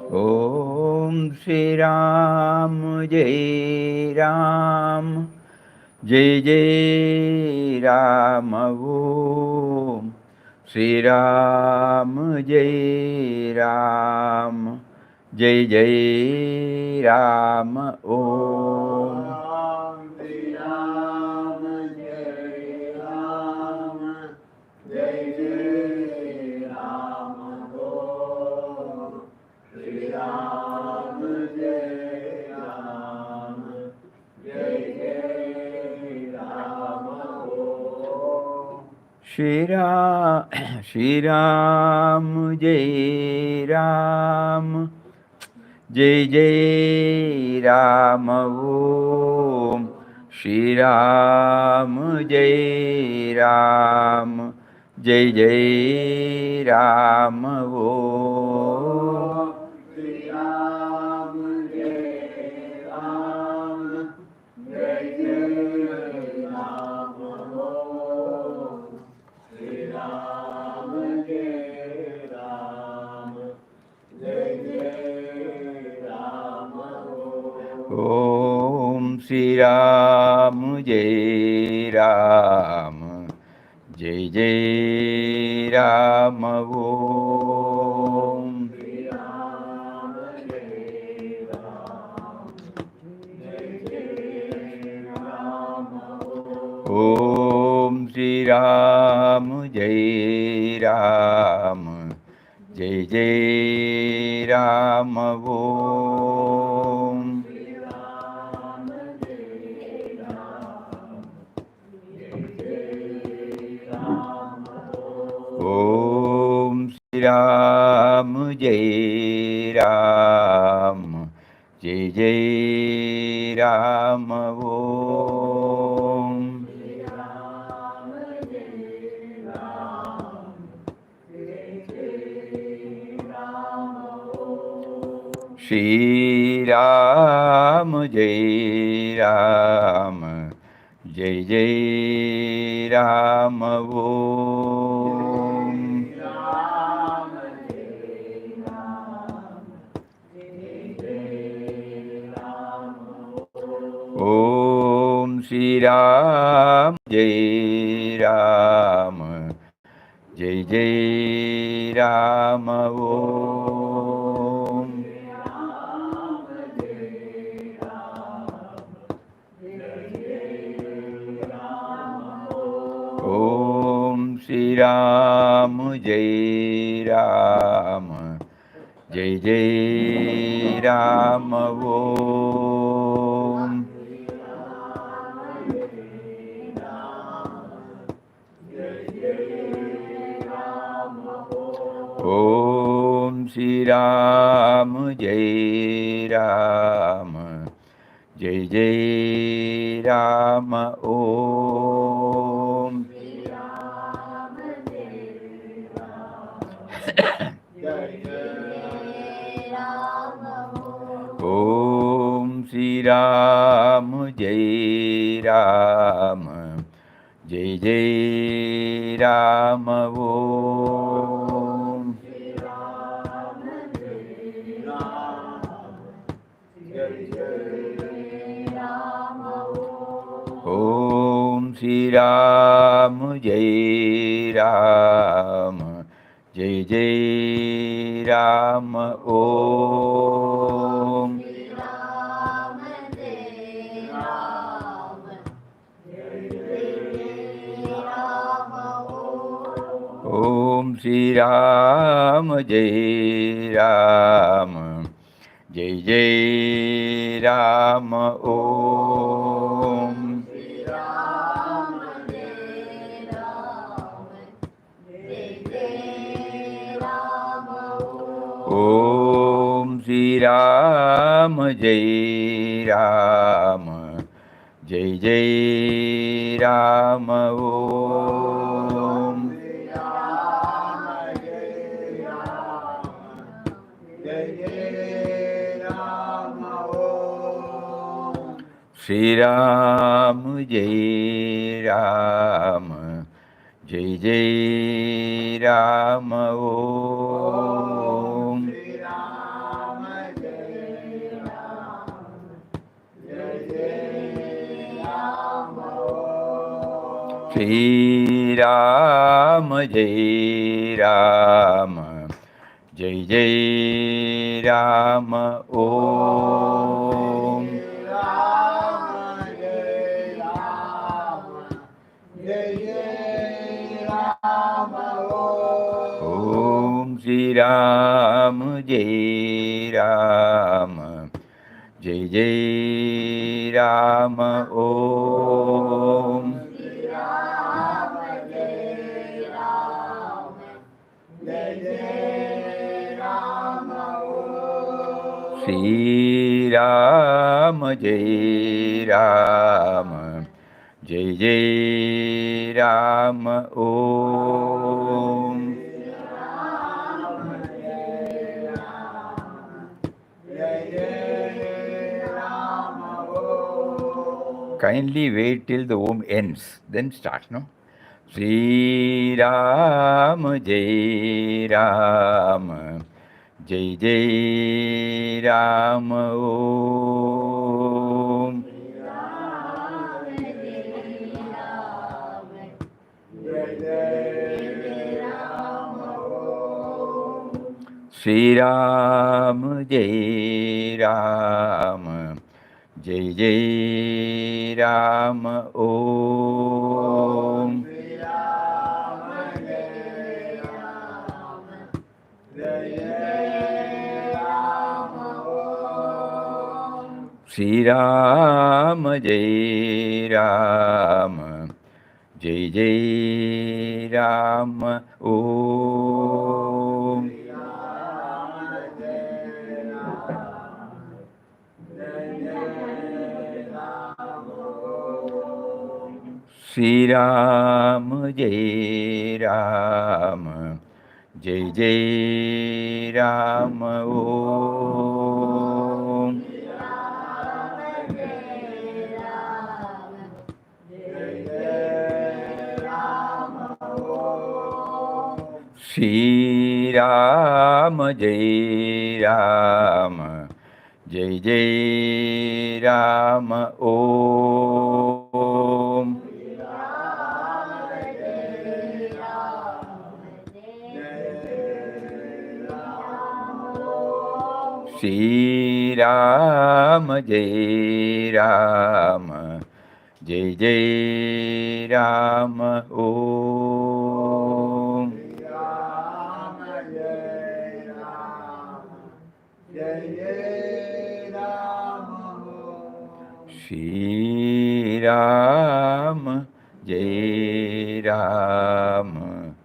Om Shri Ram Jay Ram Jay Jay Ram Om Shri Ram Jay Ram Jay Jay Ram Om Shri Ram Jay Ram Jay Jay Ram Om Shri Ram Jay Ram Jay Jay Ram Om Shri Ram Jay Ram Jay Jay Ram Om Shri Ram Jay Ram Jay Jay Ram Om Shri Ram Jay Ram Jay Jay Ram Om Shri Ram Jay Ram Jay Jay Ram Om Shri Ram Jay Ram Jay Jay Ram Om Shri Ram Jay Ram Jay Jay Ram Om Shri Ram Jay Ram Jay Jay Ram Om Shri Ram Jay Ram Jay Jay Ram Om Shri Ram Jay Ram Jay Jay Ram Om Shri Ram Jay Ram Jay Jay Ram Shri Ram Jay Ram Jay Jay Ram Om Ram Jay Ram Jay Jay Ram Om Shri Ram Jay Ram Jay Jay Ram Om Ram Jay Ram Jay Jay Ram Om Shri Ram Jay Ram Jay Jay Ram Om Om Shri Ram Jay Ram Jay Jay Ram Om Om Shri Ram Jay Ram Jay Jay Ram Om Om Shri Ram Jay Ram Jay Jay Ram Om Om Shri Ram Jay Ram Jay Jay Ram Om Om Shri Ram Jay Ram Jay Jay Ram Om Shri Ram Jay Ram Jay Jay Ram Om Ram Shri Ram Jai Ram, Jai Jai Ram Om. Ram Jai Ram, Jai Jai Ram Om Shri Ram Jai Ram, Jai Jai Ram Om. Ram Jai Ram, Jai Jai Ram Shri Ram Jai Ram, Jai Jai Ram Om. Kindly wait till the Om ends, then start, no? Shri Ram Jai Ram, Jai Jai Ram Om. Shri Ram Jai Ram, Jai Jai Ram Om. Shri Ram Jai Ram, Jai Jai Ram Om. Shri Ram Jai Ram, Jai Jai Ram Om. Shri Ram Jai Ram, Jai Jai Ram Om. Shri Ram Jai Ram, Jai Jai Ram Om. Shri Ram Jai Ram,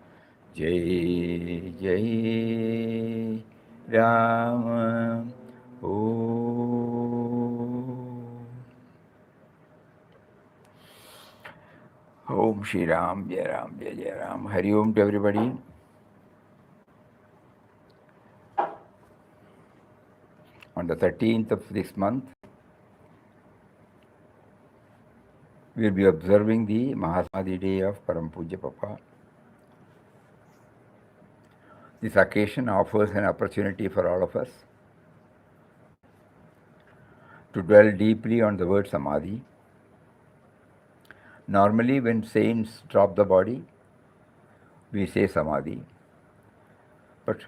Jai Jai Ram Om Shri Ram Jai Ram Jai Jai Ram. Hari Om to everybody. On the 13th of this month, we will be observing the Mahasamadhi day of Param Puja Papa. This occasion offers an opportunity for all of us to dwell deeply on the word Samadhi. Normally, when saints drop the body, we say Samadhi. But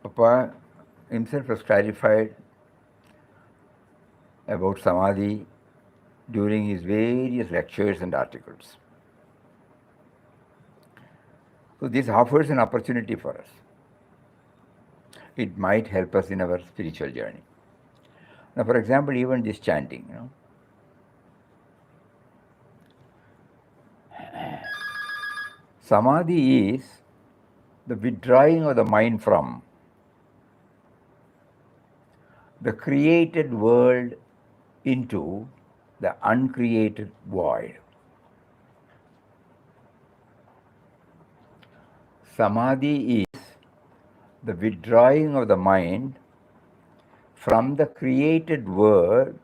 Papa himself has clarified about Samadhi during his various lectures and articles. So this offers an opportunity for us. It might help us in our spiritual journey. Now, for example, even this chanting, Samadhi is the withdrawing of the mind from the created world into the uncreated void. Samadhi is the withdrawing of the mind from the created world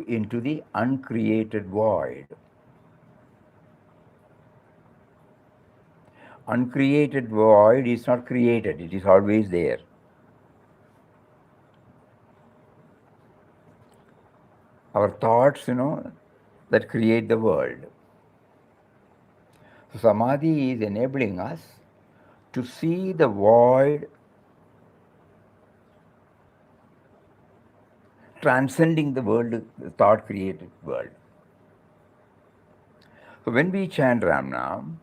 into the uncreated void. Uncreated void is not created, it is always there. Our thoughts, that create the world. So Samadhi is enabling us to see the void transcending the world, the thought created world. So when we chant Ramnam,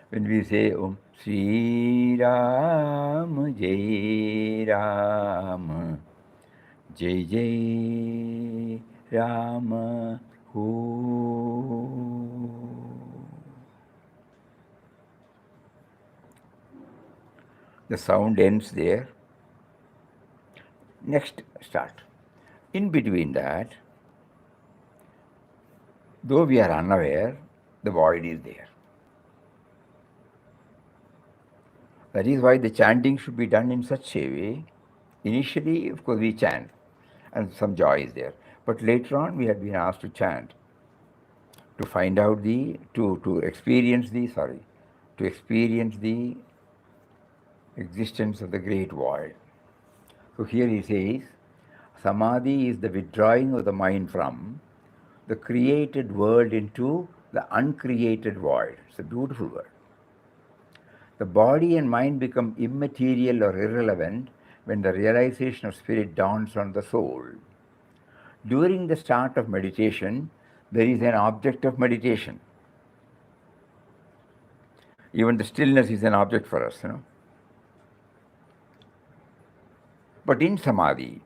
when we say Om Sri Ram Jai Ram Jai Jai Ram Ho, the sound ends there. Next start. In between that, though we are unaware, the void is there. That is why the chanting should be done in such a way. Initially, of course, we chant and some joy is there. But later on, we had been asked to chant, to find out to experience to experience the existence of the great void. So here he says, Samadhi is the withdrawing of the mind from the created world into the uncreated void. It's a beautiful word. The body and mind become immaterial or irrelevant when the realization of spirit dawns on the soul. During the start of meditation, there is an object of meditation. Even the stillness is an object for us, But in Samadhi,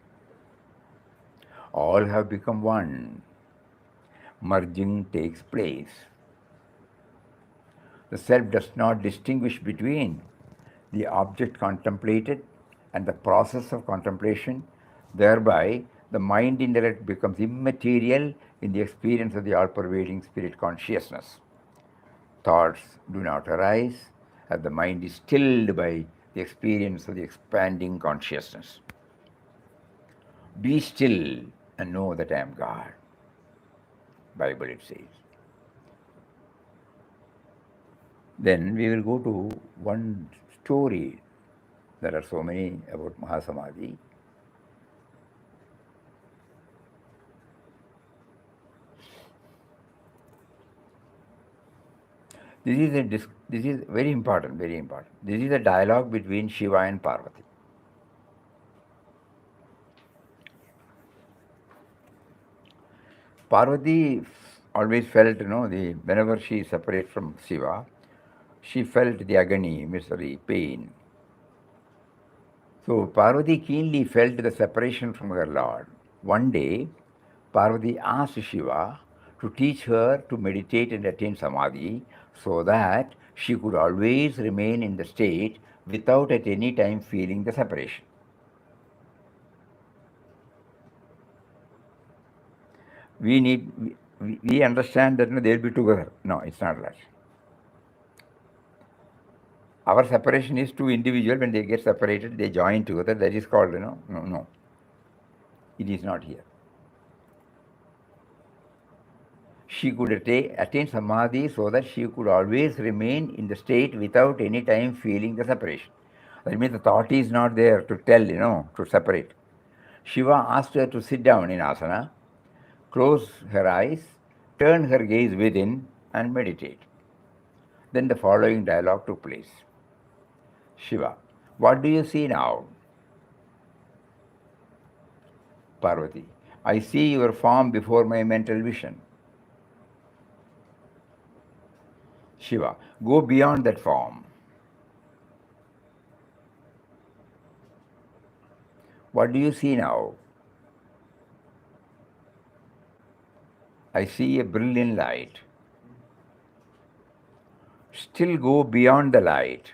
all have become one. Merging takes place. The self does not distinguish between the object contemplated and the process of contemplation. Thereby, the mind intellect becomes immaterial in the experience of the all-pervading spirit consciousness. Thoughts do not arise as the mind is stilled by the experience of the expanding consciousness. Be still and know that I am God. Bible it says. Then we will go to one story. There are so many about Mahasamadhi. This is very important, very important. This is a dialogue between Shiva and Parvati. Parvati always felt, whenever she separates from Shiva, she felt the agony, misery, pain. So Parvati keenly felt the separation from her Lord. One day, Parvati asked Shiva to teach her to meditate and attain Samadhi so that she could always remain in the state without at any time feeling the separation. We understand that they'll be together. No, it's not that. Our separation is two individuals. When they get separated, they join together. That is called, no. It is not here. She could attain Samadhi so that she could always remain in the state without any time feeling the separation. That means the thought is not there to tell, to separate. Shiva asked her to sit down in asana, close her eyes, turn her gaze within and meditate. Then the following dialogue took place. Shiva, what do you see now? Parvati, I see your form before my mental vision. Shiva, go beyond that form. What do you see now? I see a brilliant light. Still go beyond the light.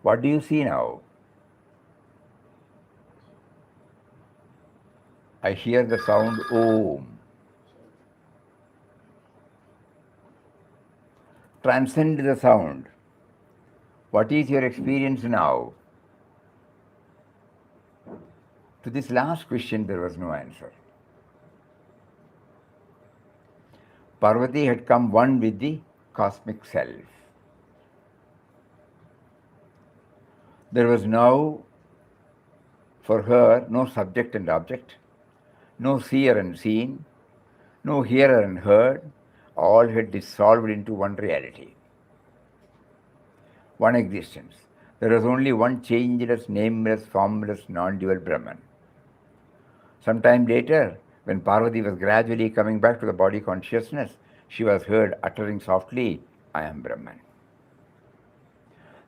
What do you see now? I hear the sound Om. Transcend the sound. What is your experience now? To this last question, there was no answer. Parvati had come one with the cosmic self. There was now, for her, no subject and object, no seer and seen, no hearer and heard, all had dissolved into one reality, one existence. There was only one changeless, nameless, formless, non-dual Brahman. Some time later, when Parvati was gradually coming back to the body consciousness, she was heard uttering softly, I am Brahman.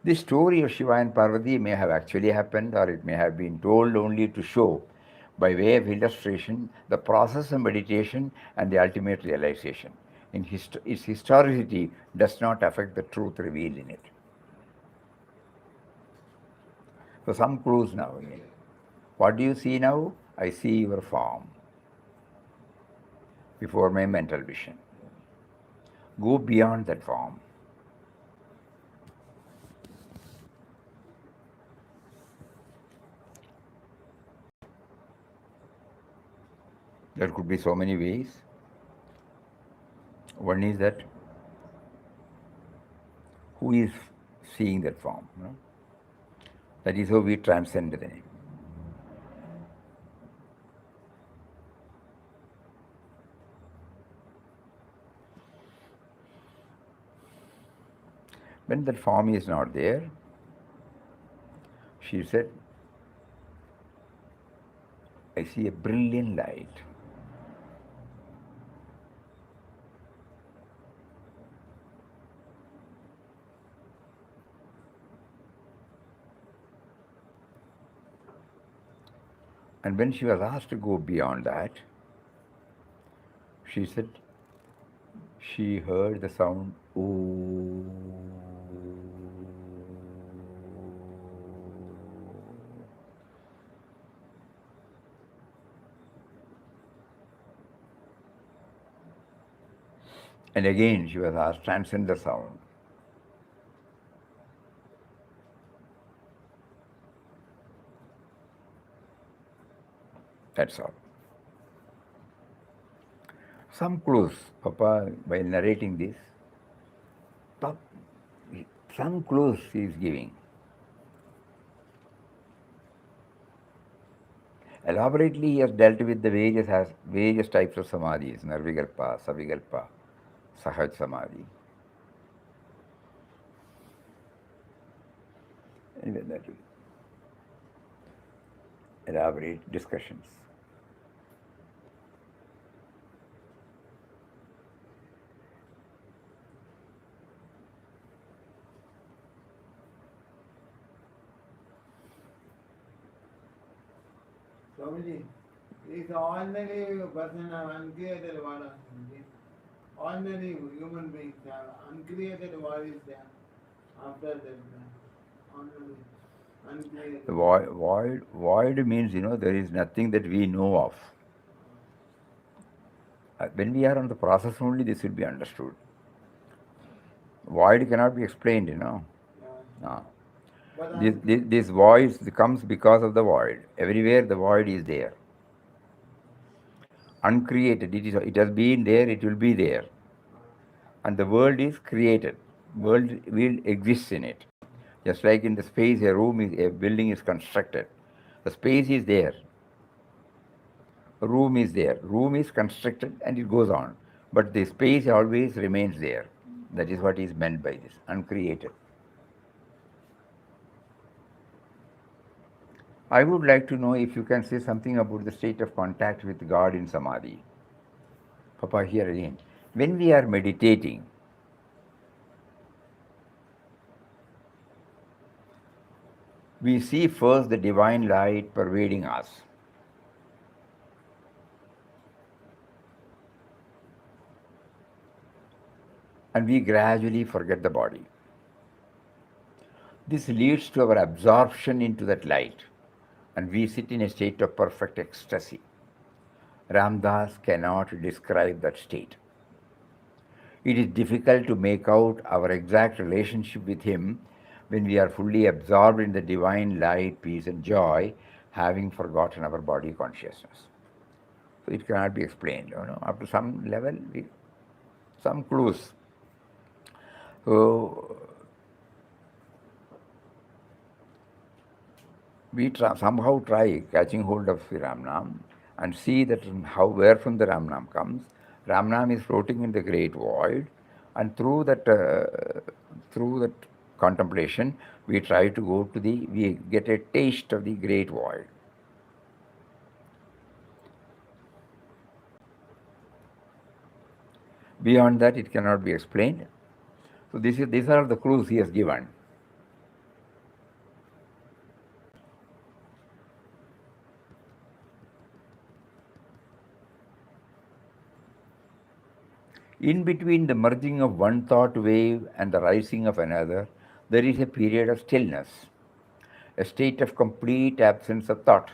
This story of Shiva and Parvati may have actually happened, or it may have been told only to show, by way of illustration, the process of meditation and the ultimate realization. Its historicity does not affect the truth revealed in it. So some clues now. What do you see now? I see your form before my mental vision. Go beyond that form. There could be so many ways. One is that who is seeing that form? No? That is how we transcend the name. When that form is not there, she said, I see a brilliant light. And when she was asked to go beyond that, she said she heard the sound, ooh. And again she was asked, transcend the sound. That's all. Some clues, Papa, while narrating this, some clues he is giving. Elaborately, he has dealt with the various types of samadhis, Nirvikalpa, Savikalpa, Sahaj Samadhi. Anyway, that will elaborate discussions. Swamiji, is ordinary person have uncreated world? Ordinary human beings have uncreated world is there after that. Ordinary, uncreated. Void means, there is nothing that we know of. When we are on the process only, this will be understood. Void cannot be explained, No. This void comes because of the void. Everywhere the void is there. Uncreated, it has been there, it will be there. And the world is created. World will exist in it. Just like in the space, a building is constructed. The space is there. A room is there. Room is constructed and it goes on. But the space always remains there. That is what is meant by this, uncreated. I would like to know if you can say something about the state of contact with God in Samadhi. Papa, here again. When we are meditating, we see first the divine light pervading us. And we gradually forget the body. This leads to our absorption into that light, and we sit in a state of perfect ecstasy. Ramdas cannot describe that state. It is difficult to make out our exact relationship with Him when we are fully absorbed in the divine light, peace, and joy, having forgotten our body consciousness. So it cannot be explained. Up to some level, some clues. So we somehow try catching hold of the Ramnam and see that where from the Ramnam comes, Ramnam is floating in the great void, and through that contemplation, we try to we get a taste of the great void. Beyond that, it cannot be explained. So these are the clues he has given. In between the merging of one thought wave and the rising of another, there is a period of stillness, a state of complete absence of thought.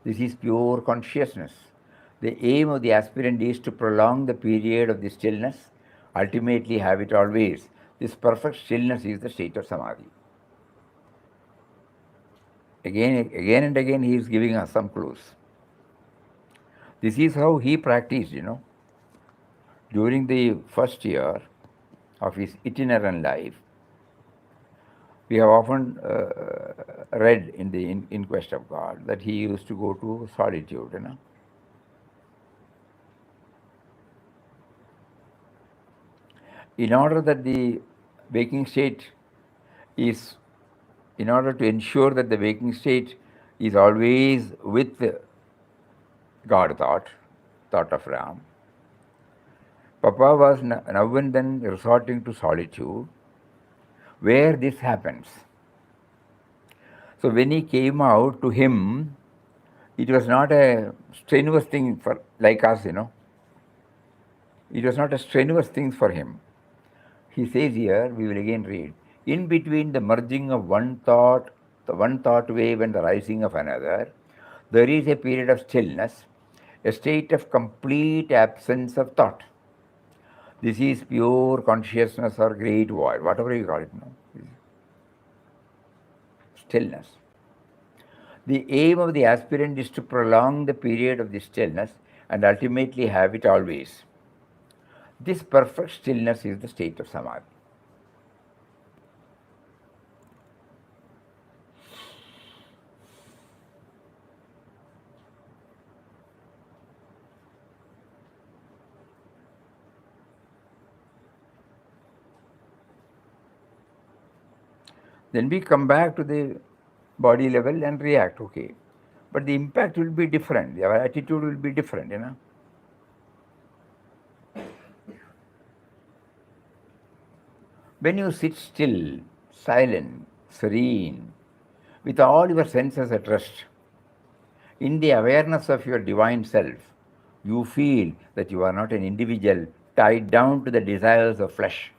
This is pure consciousness. The aim of the aspirant is to prolong the period of the stillness, ultimately have it always. This perfect stillness is the state of Samadhi. Again and again, he is giving us some clues. This is how he practiced, during the first year of his itinerant life. We have often read in the in Quest of God that he used to go to solitude, In order that the waking state is, in order to ensure that the waking state is always with God thought of Ram, Papa was now and then resorting to solitude, where this happens. So when he came out, to him, it was not a strenuous thing for like us, It was not a strenuous thing for him. He says here, we will again read, in between the merging of the one thought wave and the rising of another, there is a period of stillness, a state of complete absence of thought. This is pure consciousness or great void, whatever you call it, Stillness. The aim of the aspirant is to prolong the period of the stillness and ultimately have it always. This perfect stillness is the state of Samadhi. Then we come back to the body level and react, okay. But the impact will be different, our attitude will be different, When you sit still, silent, serene, with all your senses at rest, in the awareness of your divine self, you feel that you are not an individual tied down to the desires of flesh,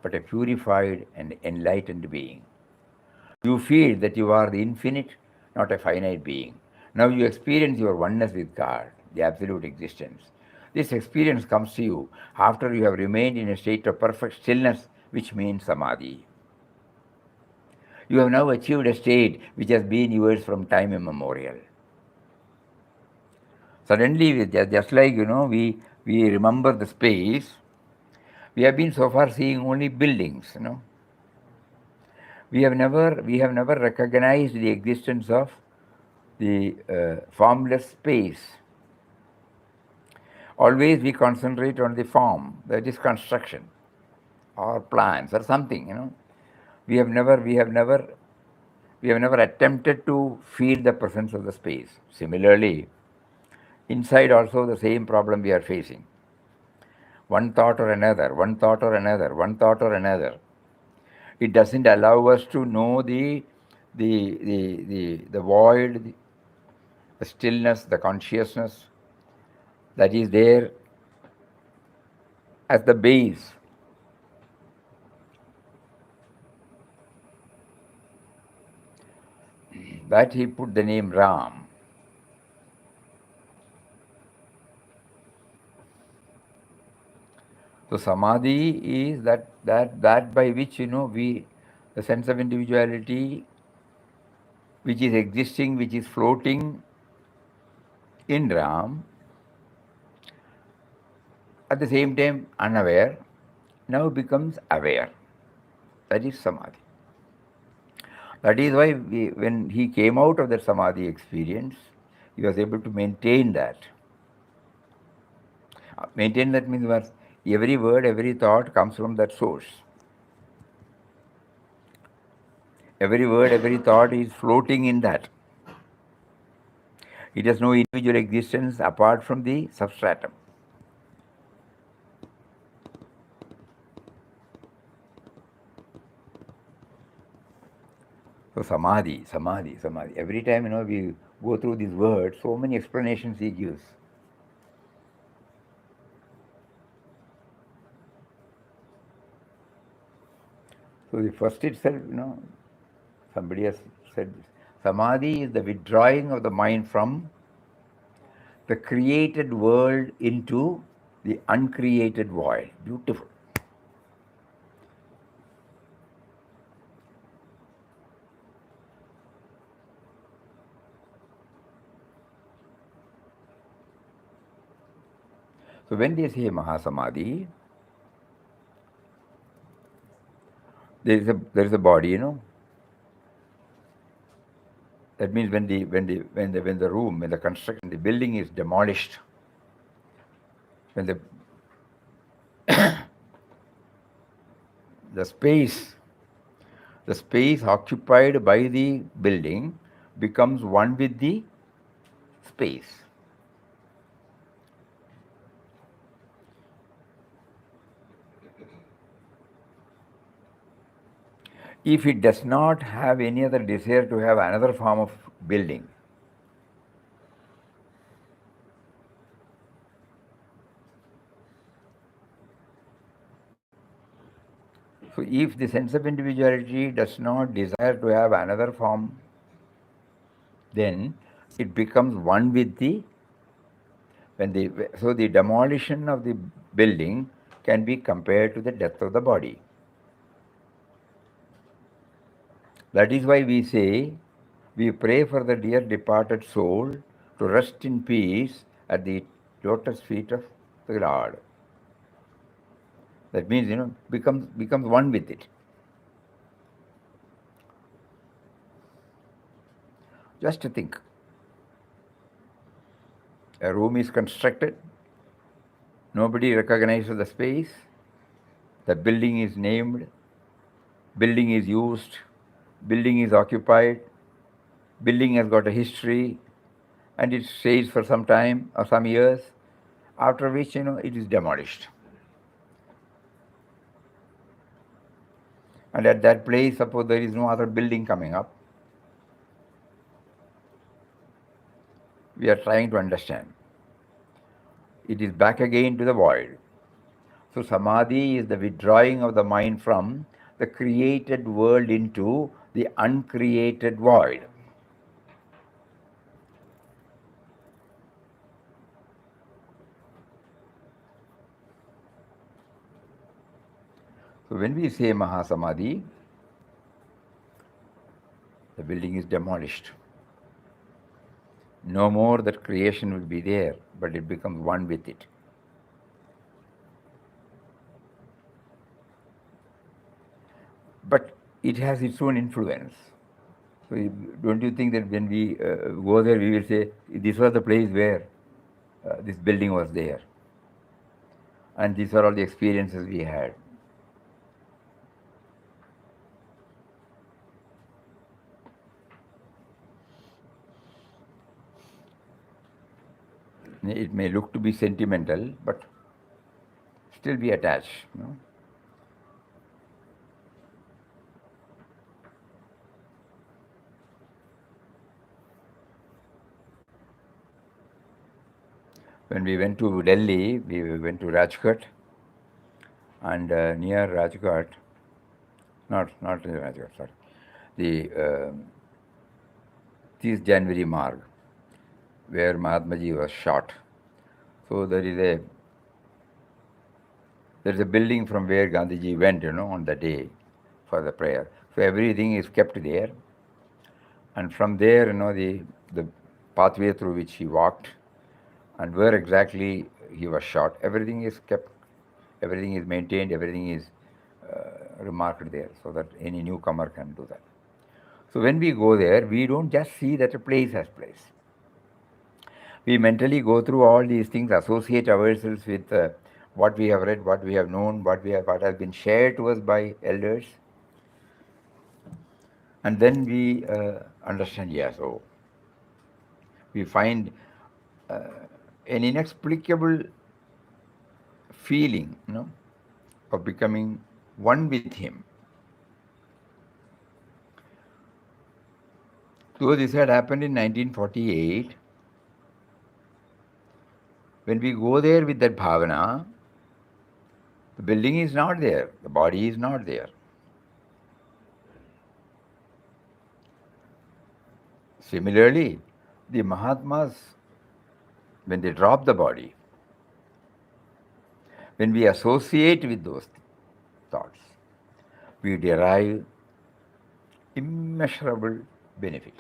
but a purified and enlightened being. You feel that you are the infinite, not a finite being. Now you experience your oneness with God, the absolute existence. This experience comes to you after you have remained in a state of perfect stillness, which means Samadhi. You have now achieved a state which has been yours from time immemorial. Suddenly, just like, we remember the space, we have been so far seeing only buildings, We have never recognized the existence of the formless space. Always we concentrate on the form, that is construction, or plans, or something. We have never attempted to feel the presence of the space. Similarly, inside also the same problem we are facing. One thought or another, one thought or another, one thought or another. It doesn't allow us to know the void, the stillness, the consciousness that is there at the base. That he put the name Ram. So Samadhi is that by which, the sense of individuality which is existing, which is floating in Ram, at the same time unaware, now becomes aware. That is Samadhi. That is why when he came out of that Samadhi experience, he was able to maintain that. Maintain that means what? Every word, every thought comes from that source. Every word, every thought is floating in that. It has no individual existence apart from the substratum. So samadhi, samadhi, samadhi. Every time we go through these words, so many explanations he gives. So the first itself, somebody has said this. Samadhi is the withdrawing of the mind from the created world into the uncreated void. Beautiful. So when they say Mahasamadhi, there is a body, That means when the room, when the construction, the building is demolished, when the space occupied by the building becomes one with the space. If it does not have any other desire to have another form of building, so if the sense of individuality does not desire to have another form, then it becomes one with the so the demolition of the building can be compared to the death of the body. That is why we say we pray for the dear departed soul to rest in peace at the lotus feet of the Lord. That means, becomes one with it. Just to think. A room is constructed, nobody recognizes the space, the building is named, building is used, building is occupied, building has got a history, and it stays for some time or some years, after which, it is demolished. And at that place, suppose there is no other building coming up, we are trying to understand. It is back again to the void. So samadhi is the withdrawing of the mind from the created world into the uncreated void. So when we say Mahasamadhi, the building is demolished. No more that creation will be there, but it becomes one with it. But it has its own influence. So don't you think that when we go there, we will say, this was the place where this building was there. And these are all the experiences we had. It may look to be sentimental, but still be attached. When we went to Delhi, we went to Rajghat, and near Rajghat, not near Rajghat, sorry, the 30th January Marg, where Mahatmaji was shot. So there is a building from where Gandhiji went, on the day for the prayer. So everything is kept there, and from there, the pathway through which he walked, and where exactly he was shot, everything is kept, everything is maintained, everything is remarked there, so that any newcomer can do that. So when we go there, we don't just see that a place has place. We mentally go through all these things, associate ourselves with what we have read, what we have known, what has been shared to us by elders, and then we understand. Yes, oh, we find an inexplicable feeling, of becoming one with Him. So this had happened in 1948. When we go there with that bhavana, the building is not there, the body is not there. Similarly, the Mahatmas, when they drop the body, when we associate with those thoughts, we derive immeasurable benefit.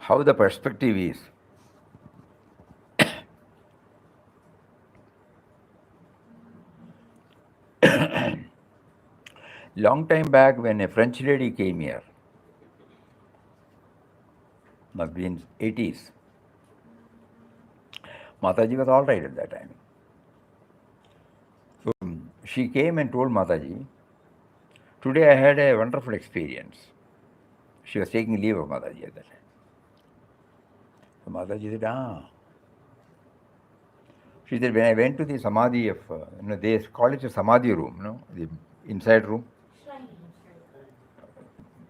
How the perspective is. Long time back, when a French lady came here, must be in 80s, Mataji was all right at that time. So she came and told Mataji, today I had a wonderful experience. She was taking leave of Mataji at that time. So Mataji said, She said, when I went to the Samadhi of, they call it a Samadhi room, the inside room. Shrine.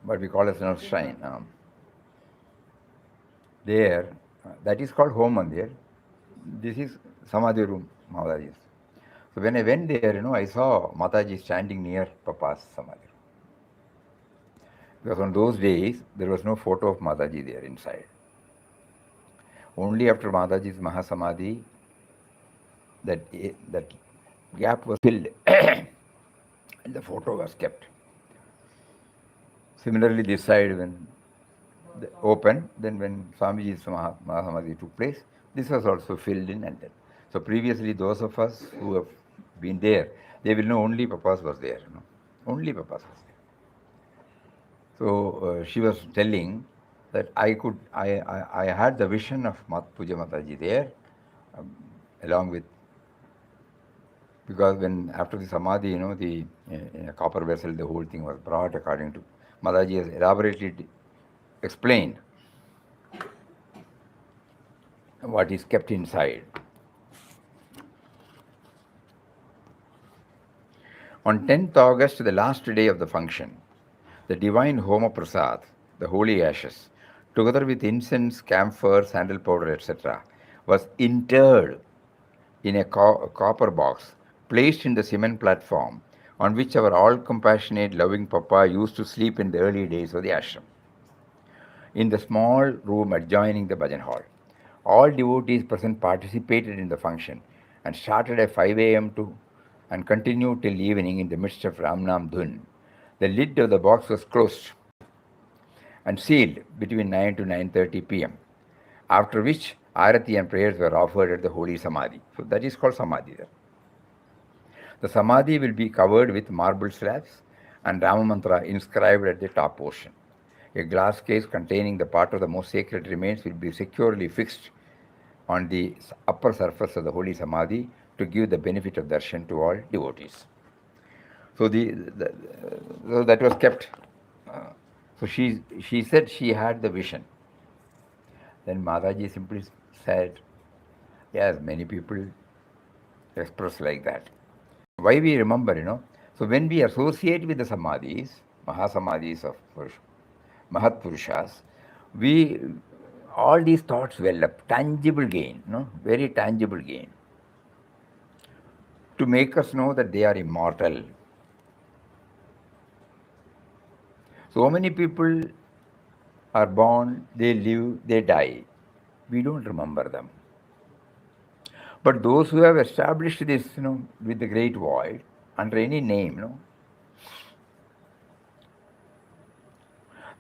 But we call it a shrine. There, that is called home mandir. This is Samadhi room, Mataji's. So when I went there, I saw Mataji standing near Papa's Samadhi. Because on those days, there was no photo of Mataji there inside. Only after Mataji's Mahasamadhi, that gap was filled and the photo was kept. Similarly, this side, when open, then when Swamiji's Mahasamadhi took place, this was also filled in and then. So previously, those of us who have been there, they will know only Papa's was there. Only Papa's was there. So she was telling that I had the vision of Puja Mataji there, along with, because when after the Samadhi, in a copper vessel, the whole thing was brought according to Mataji has elaborately explained what is kept inside. On 10th August, the last day of the function, the divine Homa Prasad, the holy ashes, together with incense, camphor, sandal powder, etc., was interred in a copper box placed in the cement platform on which our all-compassionate, loving Papa used to sleep in the early days of the ashram, in the small room adjoining the bhajan hall. All devotees present participated in the function and started at 5 a.m. and continued till evening in the midst of Ramnam Dhun. The lid of the box was closed and sealed between 9 to 9:30 p.m., after which Arati and prayers were offered at the holy Samadhi. So that is called Samadhi there. The Samadhi will be covered with marble slabs and Rama Mantra inscribed at the top portion. A glass case containing the part of the most sacred remains will be securely fixed on the upper surface of the holy Samadhi to give the benefit of darshan to all devotees. So so that was kept. So she said she had the vision. Then Mataji simply said, yes, many people express like that. Why we remember, so when we associate with the Samadhis, Mahasamadhis of Mahat Purushas, all these thoughts well up, tangible gain, very tangible gain, to make us know that they are immortal. So many people are born, they live, they die. We don't remember them. But those who have established this, with the great void, under any name,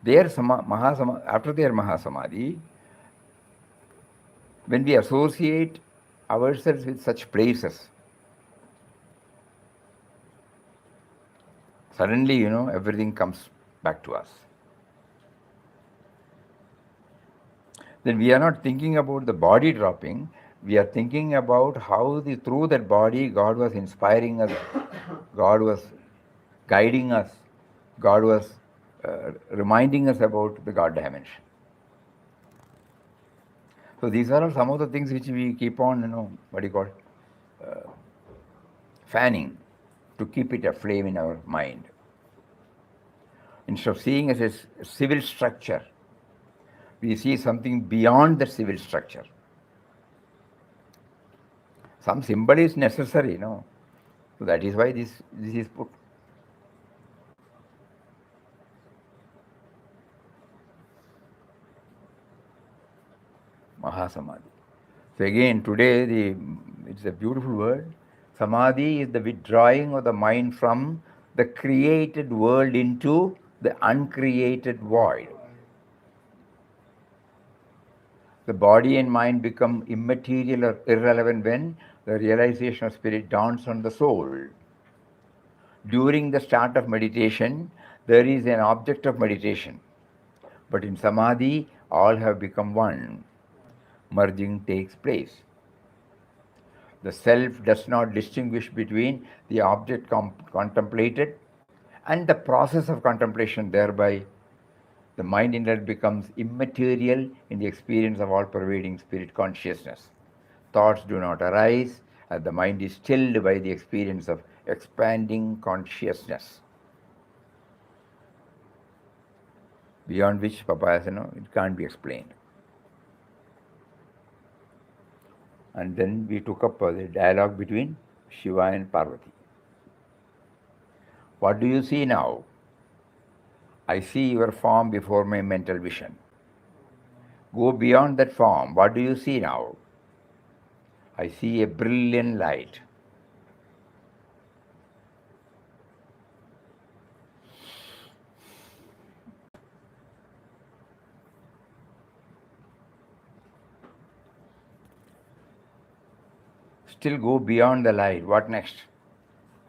after their Mahasamadhi, when we associate ourselves with such places, Suddenly, everything comes back to us. Then we are not thinking about the body dropping, we are thinking about how through that body God was inspiring us, God was guiding us, God was reminding us about the God dimension. So these are all some of the things which we keep on, fanning to keep it aflame in our mind. Instead of seeing it as a civil structure, we see something beyond the civil structure. Some symbol is necessary, So that is why this is put. Mahasamadhi. So again, today it's a beautiful word. Samadhi is the withdrawing of the mind from the created world into the uncreated void. The body and mind become immaterial or irrelevant when the realization of spirit dawns on the soul. During the start of meditation, there is an object of meditation. But in Samadhi, all have become one. Merging takes place. The self does not distinguish between the object contemplated and the process of contemplation. Thereby, the mind intellect becomes immaterial in the experience of all-pervading spirit consciousness. Thoughts do not arise as the mind is stilled by the experience of expanding consciousness, beyond which, Papa says, it can't be explained. And then we took up the dialogue between Shiva and Parvati. What do you see now? I see your form before my mental vision. Go beyond that form. What do you see now? I see a brilliant light. Still go beyond the light. What next?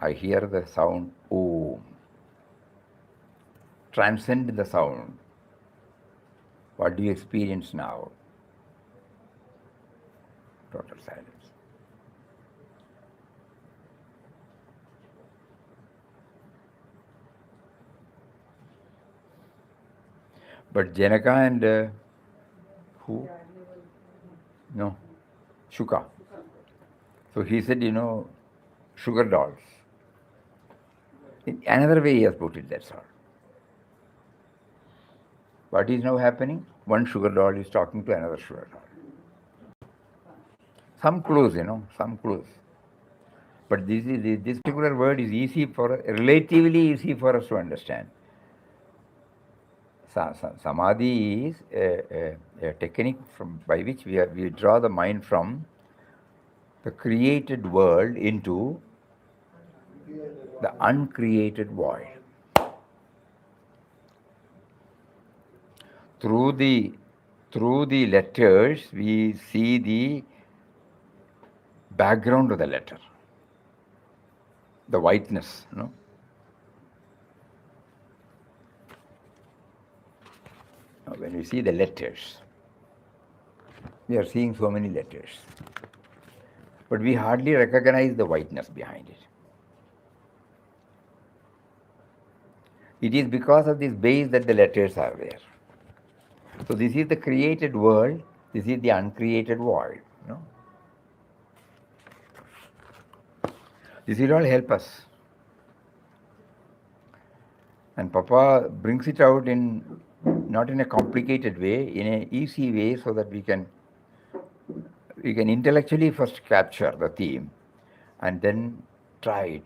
I hear the sound Om. Transcend the sound. What do you experience now? Total silence. But Janaka and who? No, Shuka. So he said, sugar dolls. In another way he has put it, that's all. What is now happening? One sugar doll is talking to another sugar doll. Some clues, some clues. But this particular word is relatively easy for us to understand. Samadhi is a technique by which we draw the mind from the created world into the uncreated void. Through the letters, we see the background of the letter, the whiteness, When we see the letters, we are seeing so many letters, but we hardly recognize the whiteness behind it. It is because of this base that the letters are there. So this is the created world, this is the uncreated void. This will all help us. And Papa brings it out not in a complicated way, in an easy way, so that we can intellectually first capture the theme and then try.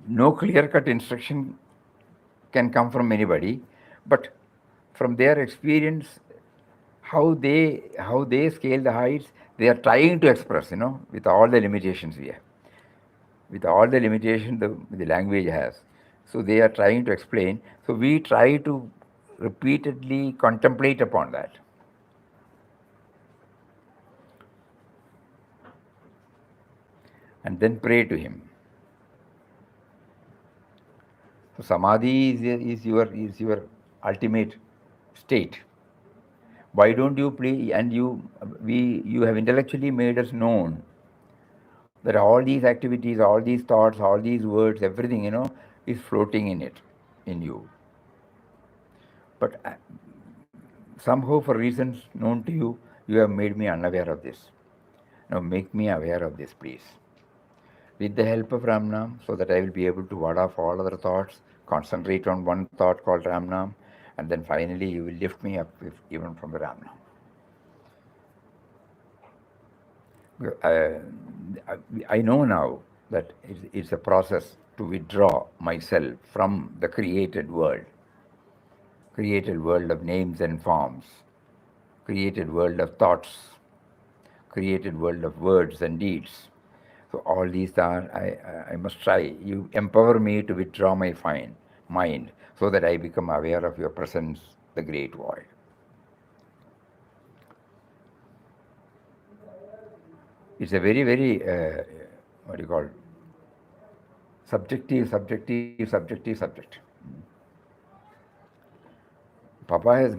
No clear-cut instruction can come from anybody, but from their experience, how they scale the heights, they are trying to express, with all the limitations we have, with all the limitations the language has. So they are trying to explain. So we try to repeatedly contemplate upon that. and then pray to him. So Samadhi is your ultimate state. Why don't you play? And you have intellectually made us known that all these activities, all these thoughts, all these words, everything, is floating in it, in you. But somehow, for reasons known to you, you have made me unaware of this. Now make me aware of this, please. With the help of Ramnam, so that I will be able to ward off all other thoughts, concentrate on one thought called Ramnam, and then finally you will lift me up even from the Ramnam. I know now that it's a process to withdraw myself from the created world of names and forms, created world of thoughts, created world of words and deeds. So all these are, I must try. You empower me to withdraw my mind so that I become aware of your presence, the great void. It's a very, very, what do you call it? Subjective subject. Papa has,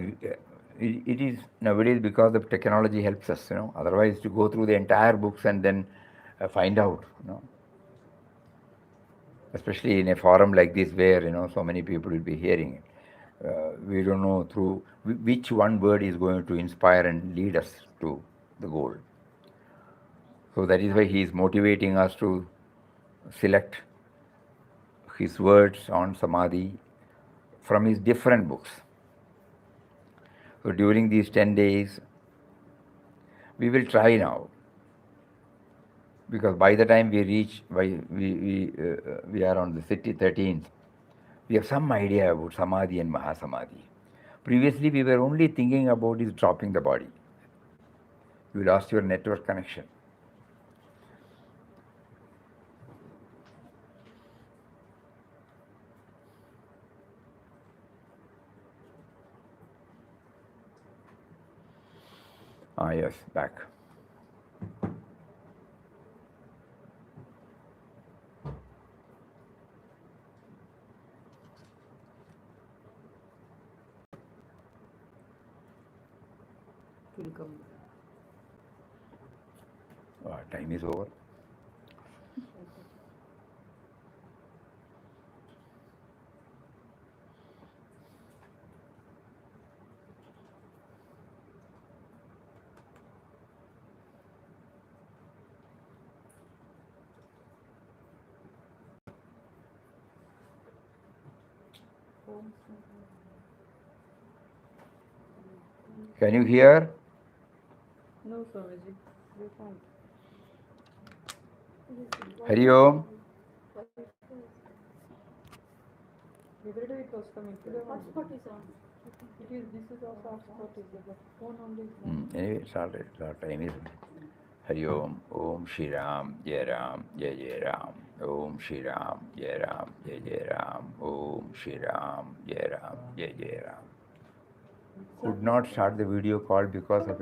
it is nowadays because the technology helps us, otherwise to go through the entire books and then find out, especially in a forum like this where, so many people will be hearing it. We don't know through which one word is going to inspire and lead us to the goal. So that is why he is motivating us to select his words on Samadhi from his different books. So during these 10 days, we will try now, because by the time we reach, we are on the city 13th, we have some idea about Samadhi and Mahasamadhi. Previously, we were only thinking about is dropping the body. You lost your network connection. Yes, back. Time is over. Can you hear? No, Swamiji. We can't. Hari Om. Every day it was coming. Today hotspot is on. It is. This is also hotspot. Is the phone only is on. Anyway, it's all right. Our time is. Hari Om. Om Shri Ram. Jai Ram. Jai Jai Ram. Om Shri Ram. Jai Ram. Jai Jai Ram. Om Shri Ram. Jai Ram. Jai Jai Ram. Could not start the video call because of